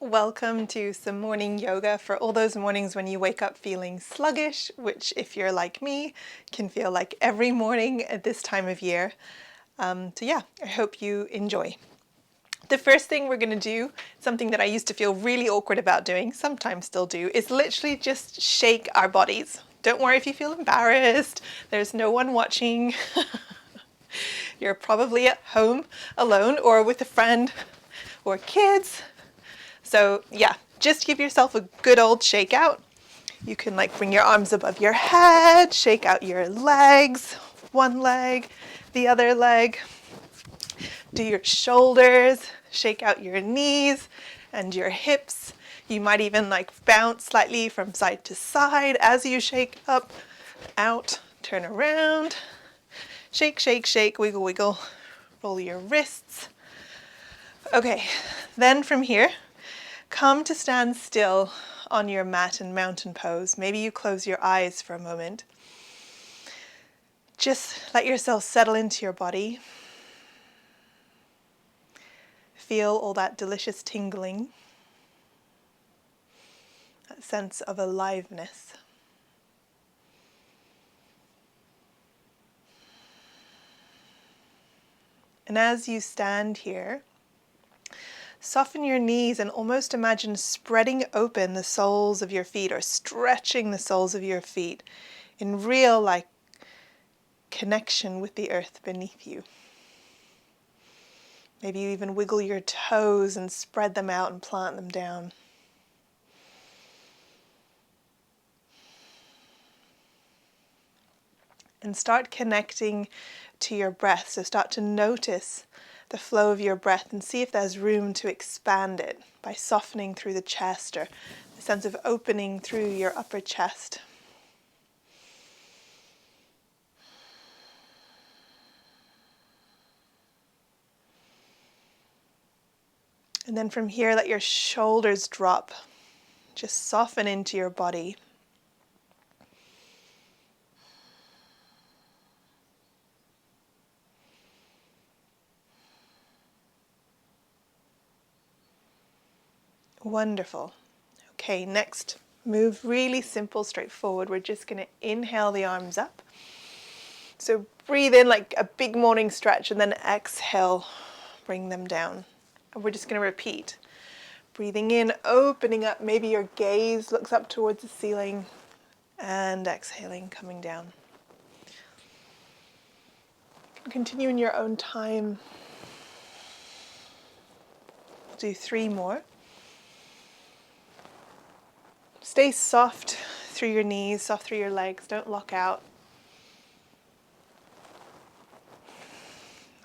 Welcome to some morning yoga for all those mornings when you wake up feeling sluggish, which if you're like me, can feel like every morning at this time of year. I hope you enjoy. The first thing we're going to do, something that I used to feel really awkward about doing, sometimes still do, is literally just shake our bodies. Don't worry if you feel embarrassed. There's no one watching. You're probably at home alone or with a friend or kids. So yeah, just give yourself a good old shake out. You can bring your arms above your head, shake out your legs, one leg, the other leg. Do your shoulders, shake out your knees and your hips. You might even bounce slightly from side to side as you shake up, out, turn around. Shake, shake, shake, wiggle, wiggle. Roll your wrists. Okay, then from here, come to stand still on your mat in mountain pose. Maybe you close your eyes for a moment. Just let yourself settle into your body. Feel all that delicious tingling, that sense of aliveness. And as you stand here, soften your knees and almost imagine spreading open the soles of your feet or stretching the soles of your feet in real connection with the earth beneath you. Maybe you even wiggle your toes and spread them out and plant them down. And start connecting to your breath. So start to notice the flow of your breath and see if there's room to expand it by softening through the chest or the sense of opening through your upper chest. And then from here, let your shoulders drop. Just soften into your body. Wonderful. Okay, next, move really simple, straightforward. We're just going to inhale the arms up. So breathe in like a big morning stretch and then exhale, bring them down. And we're just going to repeat. Breathing in, opening up, maybe your gaze looks up towards the ceiling, and exhaling, coming down. Continue in your own time. We'll do 3 more. Stay soft through your knees, soft through your legs. Don't lock out.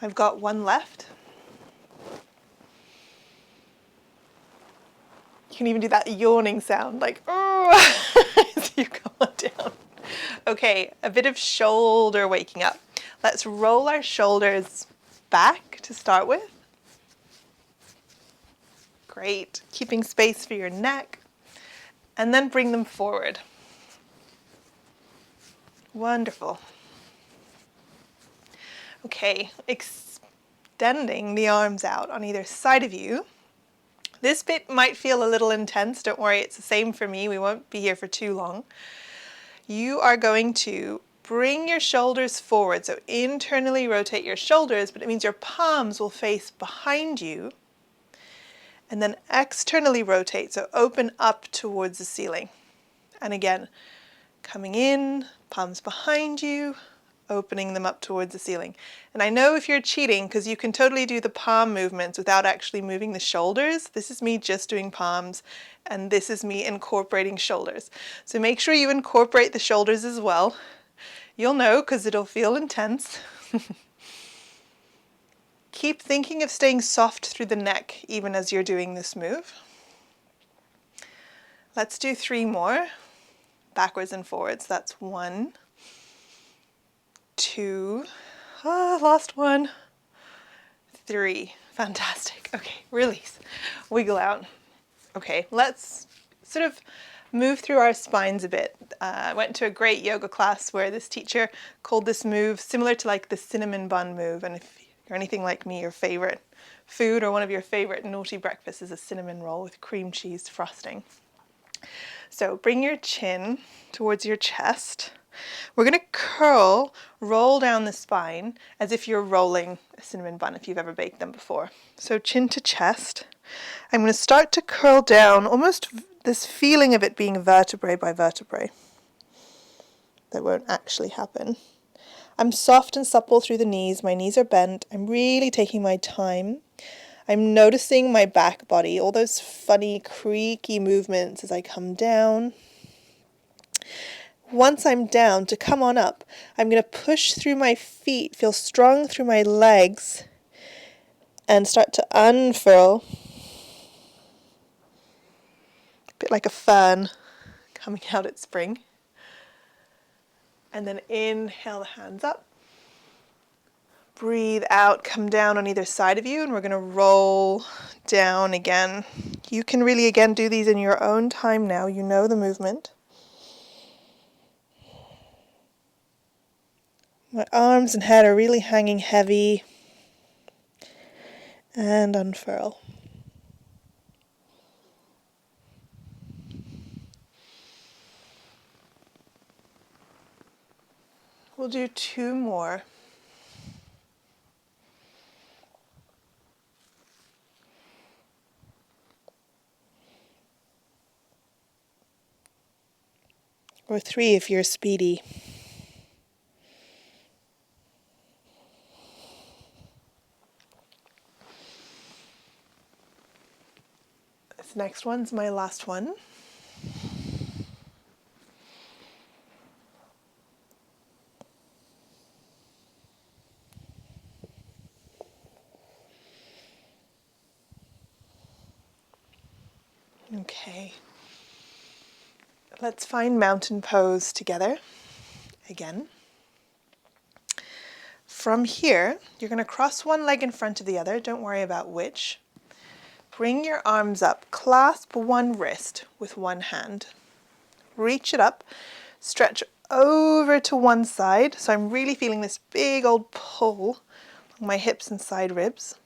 I've got 1 left. You can even do that yawning sound, as you come on down. Okay, a bit of shoulder waking up. Let's roll our shoulders back to start with. Great. Keeping space for your neck. And then bring them forward. Wonderful. Okay, extending the arms out on either side of you. This bit might feel a little intense. Don't worry, it's the same for me. We won't be here for too long. You are going to bring your shoulders forward. So internally rotate your shoulders, but it means your palms will face behind you. And then externally rotate, so open up towards the ceiling. And again, coming in, palms behind you, opening them up towards the ceiling. And I know if you're cheating, because you can totally do the palm movements without actually moving the shoulders. This is me just doing palms, and this is me incorporating shoulders. So make sure you incorporate the shoulders as well. You'll know, because it'll feel intense. Keep thinking of staying soft through the neck, even as you're doing this move. Let's do 3 more, backwards and forwards. That's 1, 2, last 1, 3. Fantastic. Okay, release. Wiggle out. Okay, let's sort of move through our spines a bit. I went to a great yoga class where this teacher called this move similar to the cinnamon bun move. And if you're anything like me, your favorite food or one of your favorite naughty breakfasts is a cinnamon roll with cream cheese frosting. So bring your chin towards your chest. We're going to roll down the spine as if you're rolling a cinnamon bun if you've ever baked them before. So chin to chest. I'm going to start to curl down, almost this feeling of it being vertebrae by vertebrae. That won't actually happen. I'm soft and supple through the knees. My knees are bent. I'm really taking my time. I'm noticing my back body, all those funny creaky movements as I come down. Once I'm down, to come on up, I'm going to push through my feet, feel strong through my legs, and start to unfurl. A bit like a fern coming out at spring. And then inhale the hands up. Breathe out, come down on either side of you, and we're going to roll down again. You can really, again, do these in your own time now. You know the movement. My arms and head are really hanging heavy. And unfurl. We'll do 2 more. Or 3 if you're speedy. This next one's my last one. Okay. Let's find mountain pose together again. From here, you're going to cross one leg in front of the other. Don't worry about which. Bring your arms up. Clasp one wrist with one hand. Reach it up. Stretch over to one side. So I'm really feeling this big old pull on my hips and side ribs.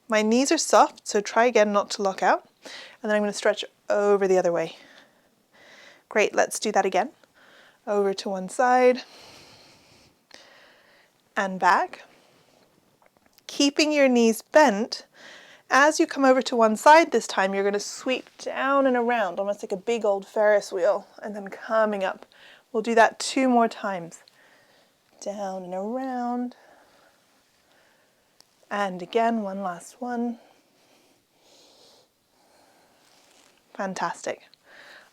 My knees are soft, so try again not to lock out. And then I'm going to stretch over the other way. Great, let's do that again. Over to one side and back. Keeping your knees bent, as you come over to one side this time, you're going to sweep down and around, almost like a big old Ferris wheel, and then coming up. We'll do that 2 more times. Down and around. And again, one last one. Fantastic.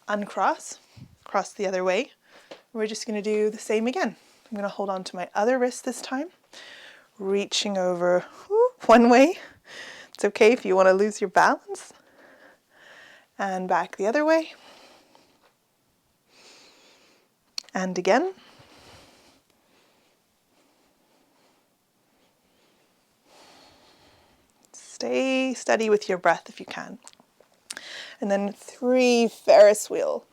Uncross, cross the other way. We're just going to do the same again. I'm going to hold on to my other wrist this time, reaching over one way. It's okay if you want to lose your balance. And back the other way. And again. Stay steady with your breath if you can. And then 3 Ferris wheel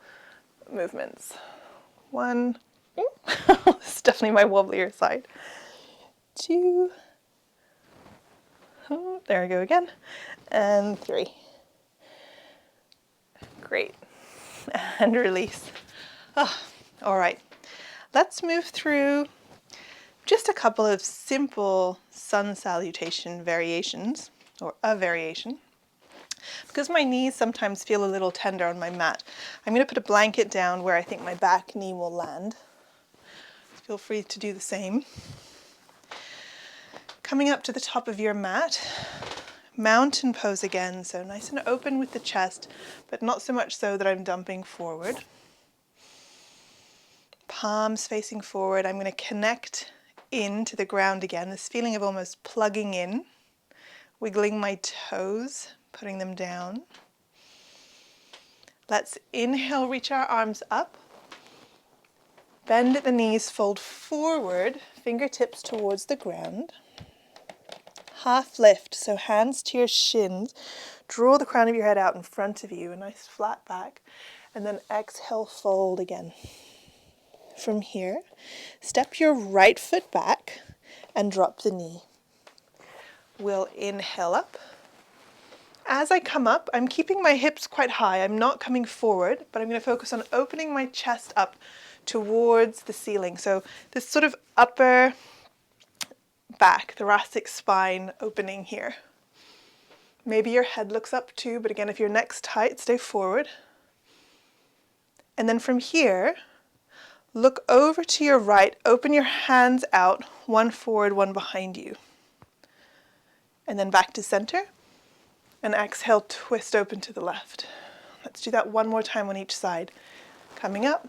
movements. 1, this is definitely my wobblier side. 2, there we go again, and 3. Great, and release. All right, let's move through just a couple of simple sun salutation variations, or a variation. Because my knees sometimes feel a little tender on my mat, I'm going to put a blanket down where I think my back knee will land. Feel free to do the same. Coming up to the top of your mat, mountain pose again, so nice and open with the chest, but not so much so that I'm dumping forward. Palms facing forward. I'm going to connect into the ground again, this feeling of almost plugging in, wiggling my toes, putting them down. Let's inhale, reach our arms up. Bend at the knees, fold forward, fingertips towards the ground. Half lift, so hands to your shins. Draw the crown of your head out in front of you, a nice flat back. And then exhale, fold again. From here, step your right foot back and drop the knee. We'll inhale up, As I come up, I'm keeping my hips quite high. I'm not coming forward, but I'm going to focus on opening my chest up towards the ceiling. So this sort of upper back, thoracic spine opening here. Maybe your head looks up too, but again, if your neck's tight, stay forward. And then from here, look over to your right, open your hands out, one forward, one behind you. And then back to center. And exhale, twist open to the left. Let's do that one more time on each side. Coming up,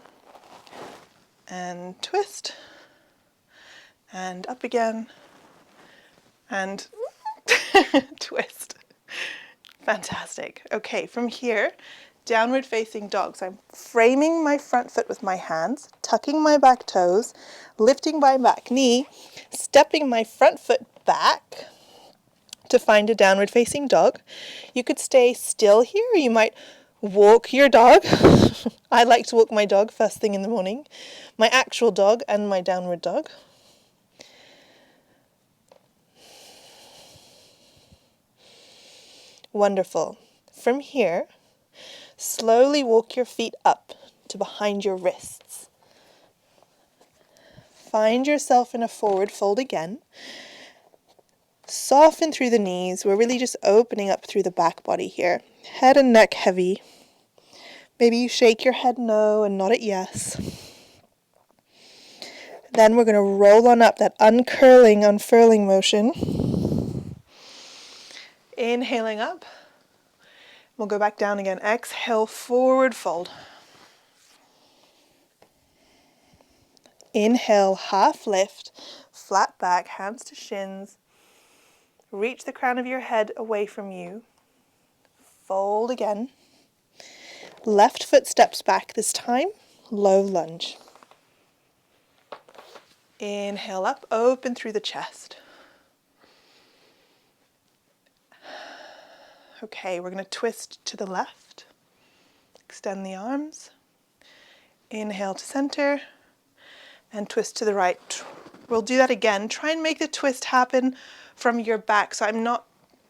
and twist, and up again, and twist. Fantastic. Okay, from here, downward facing dog. So I'm framing my front foot with my hands, tucking my back toes, lifting my back knee, stepping my front foot back to find a downward facing dog. You could stay still here, or you might walk your dog. I like to walk my dog first thing in the morning, my actual dog and my downward dog. Wonderful. From here, slowly walk your feet up to behind your wrists. Find yourself in a forward fold again. Soften through the knees. We're really just opening up through the back body here. Head and neck heavy. Maybe you shake your head no and nod it yes. Then we're going to roll on up, that uncurling, unfurling motion. Inhaling up. We'll go back down again. Exhale, forward fold. Inhale, half lift, flat back, hands to shins. Reach the crown of your head away from you. Fold again. Left foot steps back this time. Low lunge. Inhale up, open through the chest. Okay, we're going to twist to the left. Extend the arms. Inhale to center. And twist to the right. We'll do that again. Try and make the twist happen from your back. So I'm not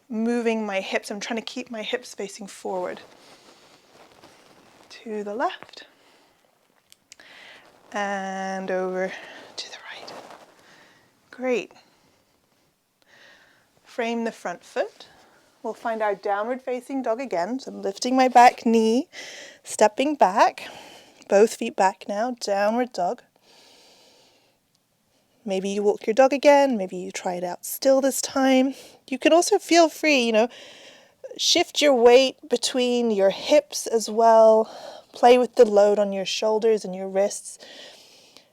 moving my hips. I'm trying to keep my hips facing forward. To the left. And over to the right. Great. Frame the front foot. We'll find our downward facing dog again. So I'm lifting my back knee, stepping back, both feet back now, downward dog. Maybe you walk your dog again, maybe you try it out still this time. You can also feel free, shift your weight between your hips as well. Play with the load on your shoulders and your wrists.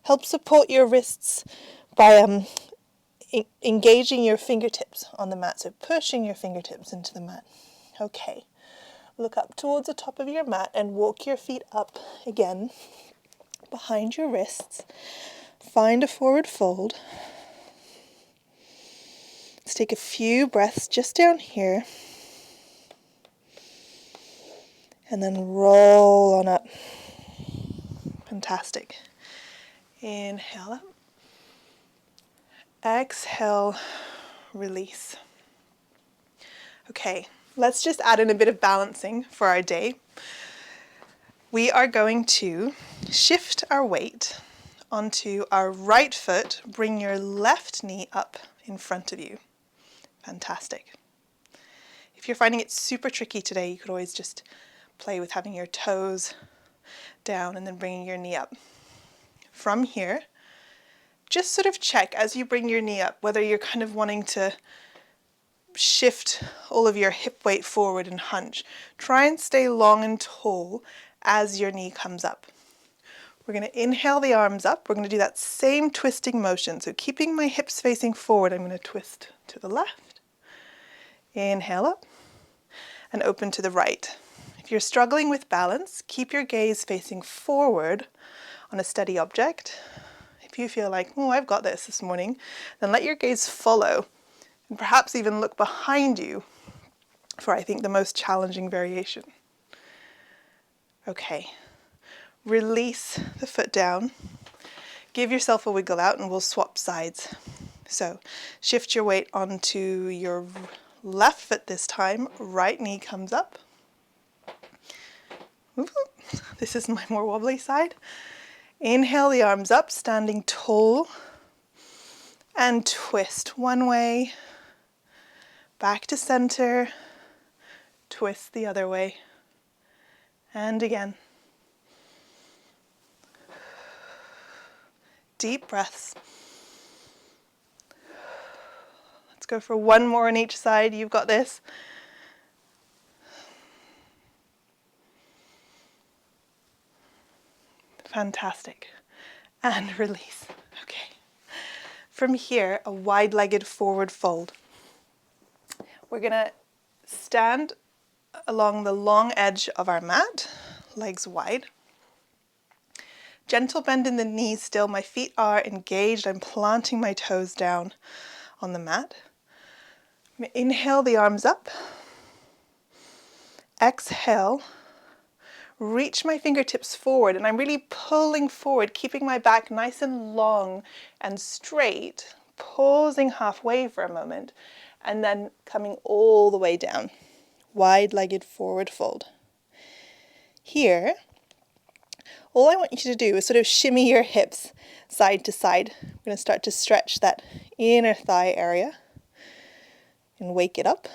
Help support your wrists by engaging your fingertips on the mat, so pushing your fingertips into the mat. Okay, look up towards the top of your mat and walk your feet up again behind your wrists. Find a forward fold. Let's take a few breaths just down here. And then roll on up. Fantastic. Inhale up. Exhale, release. Okay, let's just add in a bit of balancing for our day. We are going to shift our weight onto our right foot. Bring your left knee up in front of you. Fantastic. If you're finding it super tricky today, you could always just play with having your toes down and then bringing your knee up. From here, just sort of check as you bring your knee up whether you're kind of wanting to shift all of your hip weight forward and hunch. Try and stay long and tall as your knee comes up. We're going to inhale the arms up. We're going to do that same twisting motion. So keeping my hips facing forward, I'm going to twist to the left. Inhale up and open to the right. If you're struggling with balance, keep your gaze facing forward on a steady object. If you feel like, oh, I've got this morning, then let your gaze follow and perhaps even look behind you for, I think, the most challenging variation. Okay, release the foot down. Give yourself a wiggle out and we'll swap sides. So shift your weight onto your Left foot this time, right knee comes up. This is my more wobbly side. Inhale the arms up, standing tall. And twist one way, back to center, twist the other way. And again. Deep breaths. Let's go for one more on each side. You've got this. Fantastic. And release. Okay. From here, a wide-legged forward fold. We're going to stand along the long edge of our mat, legs wide. Gentle bend in the knees still. My feet are engaged. I'm planting my toes down on the mat. Inhale the arms up. Exhale. Reach my fingertips forward, and I'm really pulling forward, keeping my back nice and long and straight, pausing halfway for a moment, and then coming all the way down. Wide-legged forward fold. Here, all I want you to do is sort of shimmy your hips side to side. We're going to start to stretch that inner thigh area and wake it up.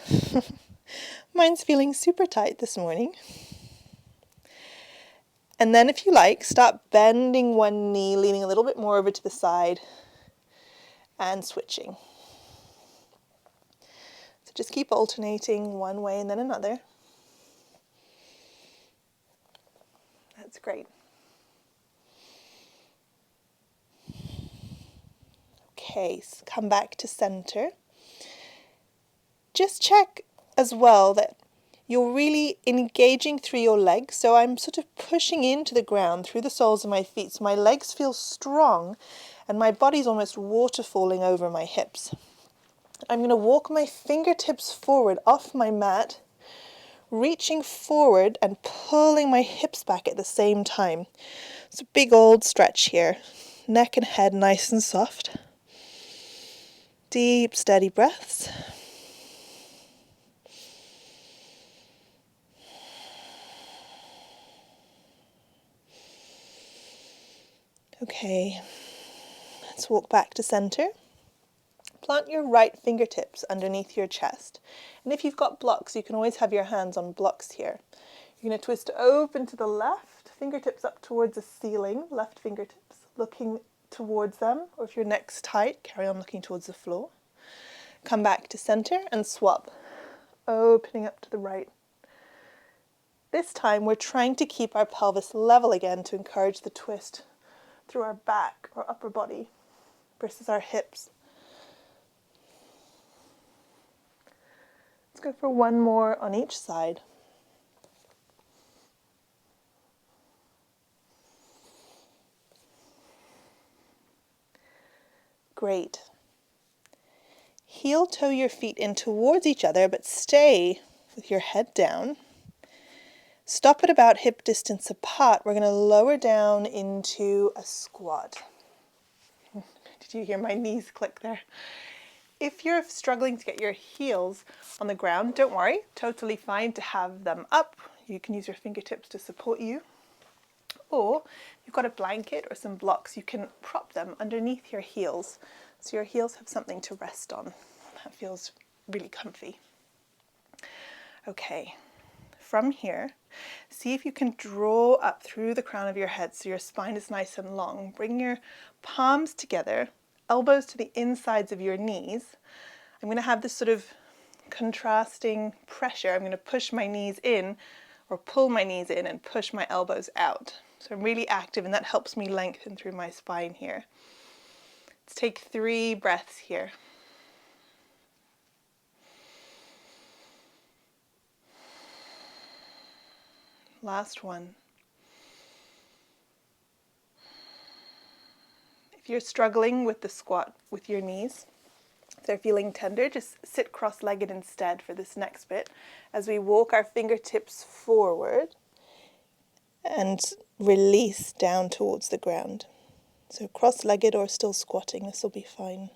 Mine's feeling super tight this morning. And then if you like, start bending one knee, leaning a little bit more over to the side and switching. So just keep alternating one way and then another. That's great. Okay, so come back to center. Just check as well that you're really engaging through your legs. So I'm sort of pushing into the ground through the soles of my feet. So my legs feel strong and my body's almost waterfalling over my hips. I'm going to walk my fingertips forward off my mat, reaching forward and pulling my hips back at the same time. It's a big old stretch here. Neck and head nice and soft. Deep, steady breaths. Okay, let's walk back to center. Plant your right fingertips underneath your chest. And if you've got blocks, you can always have your hands on blocks here. You're going to twist open to the left, fingertips up towards the ceiling, left fingertips looking towards them. Or if your neck's tight, carry on looking towards the floor. Come back to center and swap, opening up to the right. This time we're trying to keep our pelvis level again to encourage the twist through our back or upper body versus our hips. Let's go for one more on each side. Great. Heel toe your feet in towards each other, but stay with your head down. Stop at about hip distance apart. We're going to lower down into a squat. Did you hear my knees click there? If you're struggling to get your heels on the ground, don't worry, totally fine to have them up. You can use your fingertips to support you. Or if you've got a blanket or some blocks, you can prop them underneath your heels so your heels have something to rest on. That feels really comfy. Okay. From here, see if you can draw up through the crown of your head so your spine is nice and long. Bring your palms together, elbows to the insides of your knees. I'm going to have this sort of contrasting pressure. I'm going to push my knees in or pull my knees in and push my elbows out. So I'm really active and that helps me lengthen through my spine here. Let's take 3 breaths here. Last one. If you're struggling with the squat with your knees, if they're feeling tender, just sit cross-legged instead for this next bit as we walk our fingertips forward and release down towards the ground. So cross-legged or still squatting, this will be fine.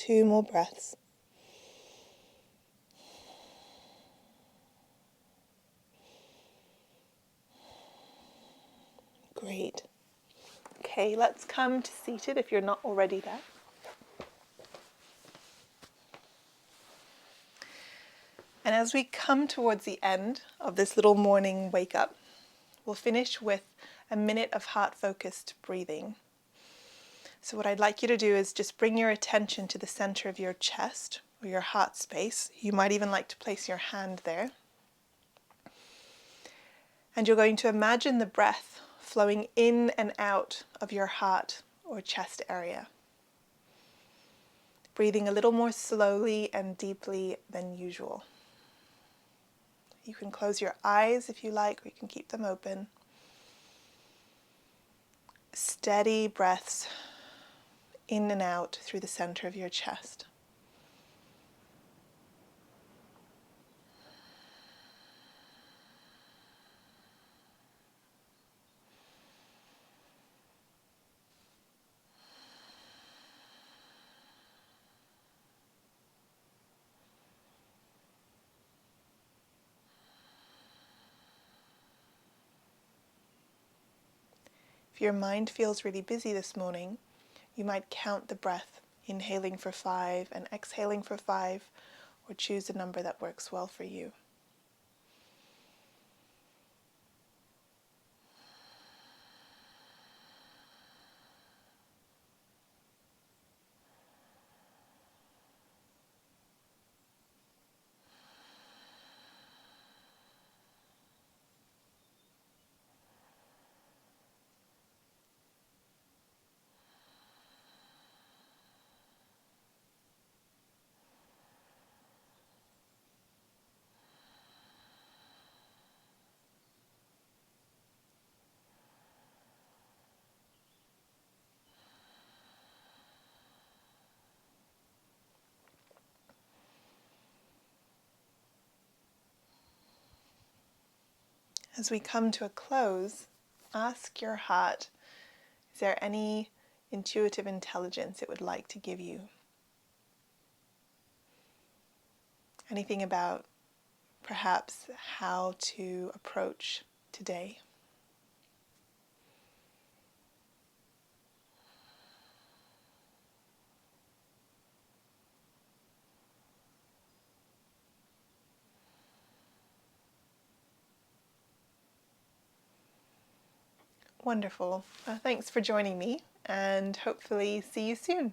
2 more breaths. Great. Okay, let's come to seated if you're not already there. And as we come towards the end of this little morning wake up, we'll finish with a minute of heart-focused breathing. So what I'd like you to do is just bring your attention to the center of your chest or your heart space. You might even like to place your hand there. And you're going to imagine the breath flowing in and out of your heart or chest area. Breathing a little more slowly and deeply than usual. You can close your eyes if you like, or you can keep them open. Steady breaths in and out through the center of your chest. If your mind feels really busy this morning, you might count the breath, inhaling for 5 and exhaling for 5, or choose a number that works well for you. As we come to a close, ask your heart, is there any intuitive intelligence it would like to give you? Anything about perhaps how to approach today? Wonderful. Thanks for joining me, and hopefully see you soon.